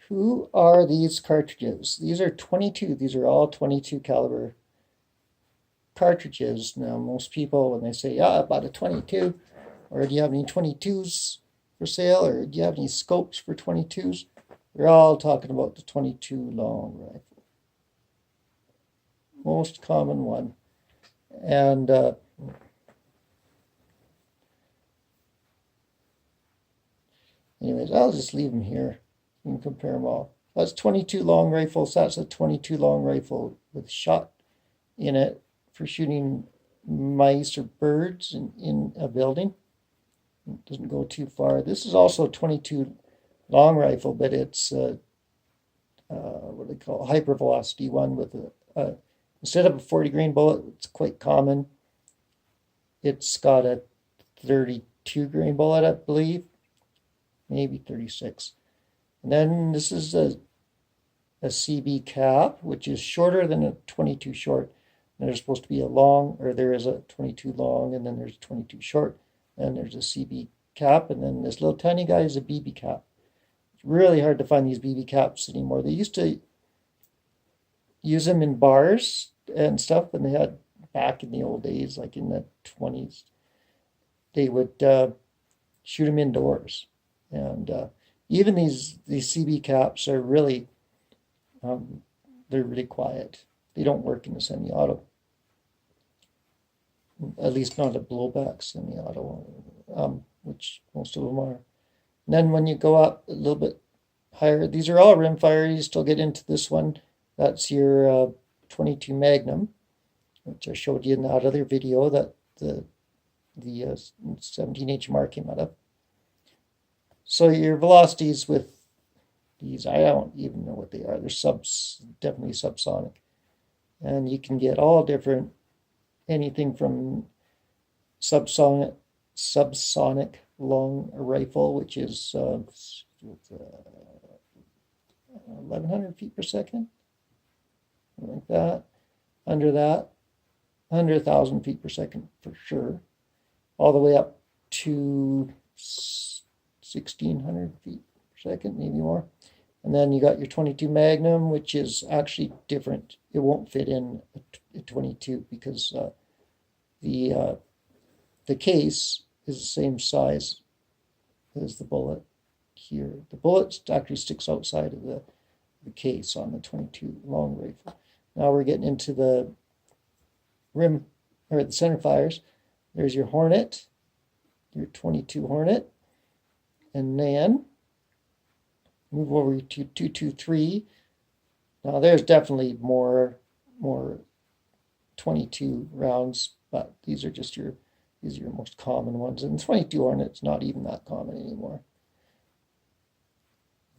Who are these cartridges? These are 22. These are all 22 caliber cartridges. Now, most people, when they say, yeah, I bought a 22, or do you have any 22s for sale, or do you have any scopes for 22s? They're all talking about the 22 long rifle. Most common one. And anyways, I'll just leave them here. You can compare them all. That's 22 long rifles. That's a 22 long rifle with shot in it for shooting mice or birds in a building. It doesn't go too far. This is also a 22 long rifle, but it's what do they call it? Hypervelocity one with instead of a 40 grain bullet, it's quite common. It's got a 32 grain bullet, I believe, maybe 36. And then this is a CB cap, which is shorter than a 22 short. And there's supposed to be a long, or there is a 22 long, and then there's a 22 short, and there's a CB cap, and then this little tiny guy is a BB cap. It's really hard to find these BB caps anymore. They used to use them in bars and stuff, and they had back in the old days, like in the 20s, they would shoot them indoors. And even these CB caps are really, they're really quiet. They don't work in the semi-auto. At least not a blowback semi-auto, which most of them are. And then when you go up a little bit higher, these are all rimfire. You still get into this one. That's your 22 Magnum, which I showed you in that other video that the 17HMR came out of. So your velocities with these, I don't even know what they are. They're definitely subsonic. And you can get all different, anything from subsonic long rifle, which is 1,100 feet per second, like that. Under that, 100,000 feet per second for sure, all the way up to 1,600 feet per second, maybe more. And then you got your 22 Magnum, which is actually different. It won't fit in a 22 because the case is the same size as the bullet here. The bullet actually sticks outside of the case on the 22 long rifle. Now we're getting into the rim, or the center fires. There's your Hornet, your 22 Hornet. And then move over to 223. Now there's definitely more 22 rounds, but these are your most common ones. And 22 Hornet's not even that common anymore.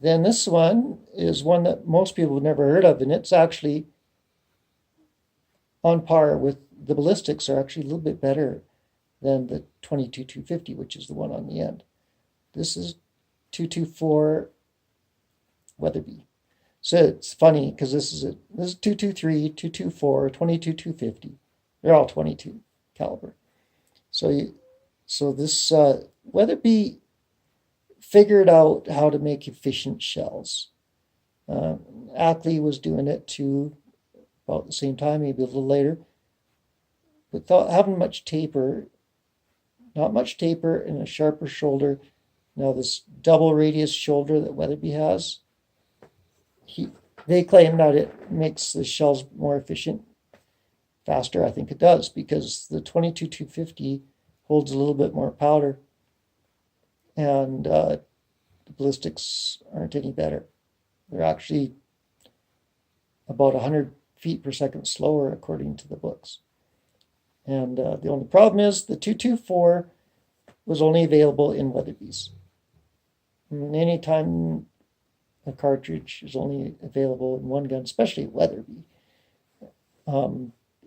Then this one is one that most people have never heard of, and it's actually on par with the ballistics, are actually a little bit better than the 22 250, which is the one on the end. This is 224 Weatherby. So it's funny because this is 223, 224, 22 250. They're all 22 caliber. So this Weatherby figured out how to make efficient shells. Ackley was doing it too, about the same time, maybe a little later. Without having much taper, not much taper, and a sharper shoulder. Now this double radius shoulder that Weatherby has, they claim that it makes the shells more efficient, faster. I think it does, because the 22 250 holds a little bit more powder, and the ballistics aren't any better. They're actually about 100 feet per second slower according to the books. And the only problem is the 224 was only available in Weatherbys. And anytime a cartridge is only available in one gun, especially Weatherby,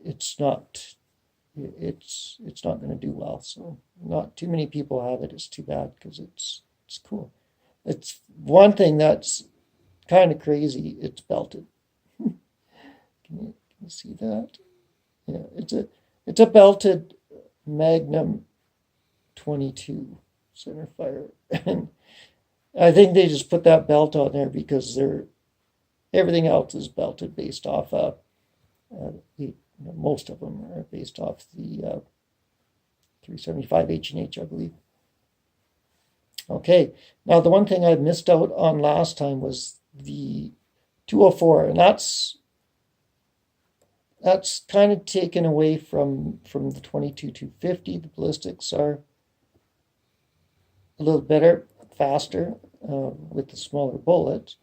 it's not going to do well. So not too many people have it. It's too bad, because it's cool. It's one thing that's kind of crazy. It's belted. Can you see that? Yeah, it's a belted Magnum 22 center fire. And I think they just put that belt on there because everything else is belted based off most of them are based off the 375 H&H, I believe. Okay, now the one thing I missed out on last time was the 204, and that's kind of taken away from the 22-250. The ballistics are a little better, faster with the smaller bullet.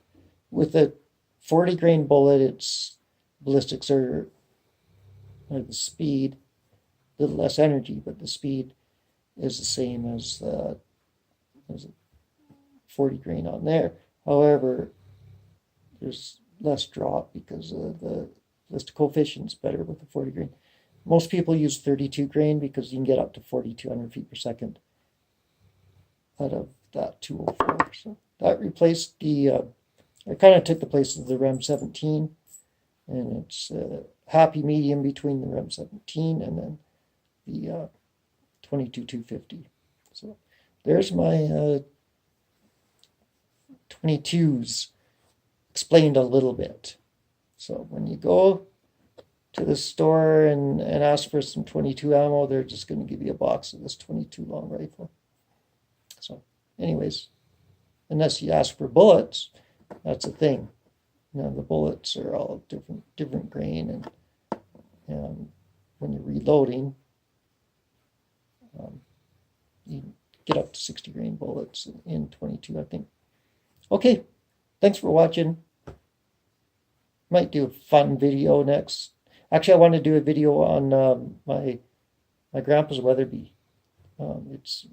With a 40 grain bullet, its ballistics are the speed, a little less energy, but the speed is the same as 40 grain on there. However, there's less drop because the ballistic coefficient's better with the 40 grain. Most people use 32 grain because you can get up to 4,200 feet per second out of that 204. So that replaced it kind of took the place of the REM 17, and it's a happy medium between the REM 17 and then the 22-250. So there's my 22s explained a little bit. So when you go to the store and ask for some 22 ammo, they're just going to give you a box of this 22 long rifle. So anyways, unless you ask for bullets, that's a thing. You know, the bullets are all different grain, and when you're reloading, you get up to 60 grain bullets in 22, I think. Okay, thanks for watching. Might do a fun video next. Actually, I want to do a video on my grandpa's Weatherby. It's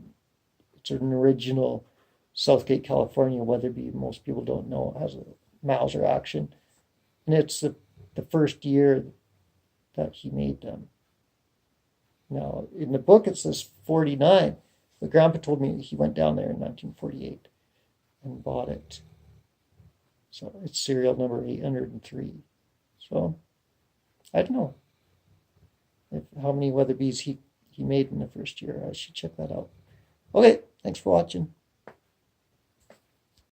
an original Southgate, California Weatherby. Most people don't know it has a Mauser action, and it's the first year that he made them. Now, in the book it says 49, but Grandpa told me he went down there in 1948 and bought it. So it's serial number 803. So I don't know how many Weatherbys he made in the first year. I should check that out. Okay, thanks for watching.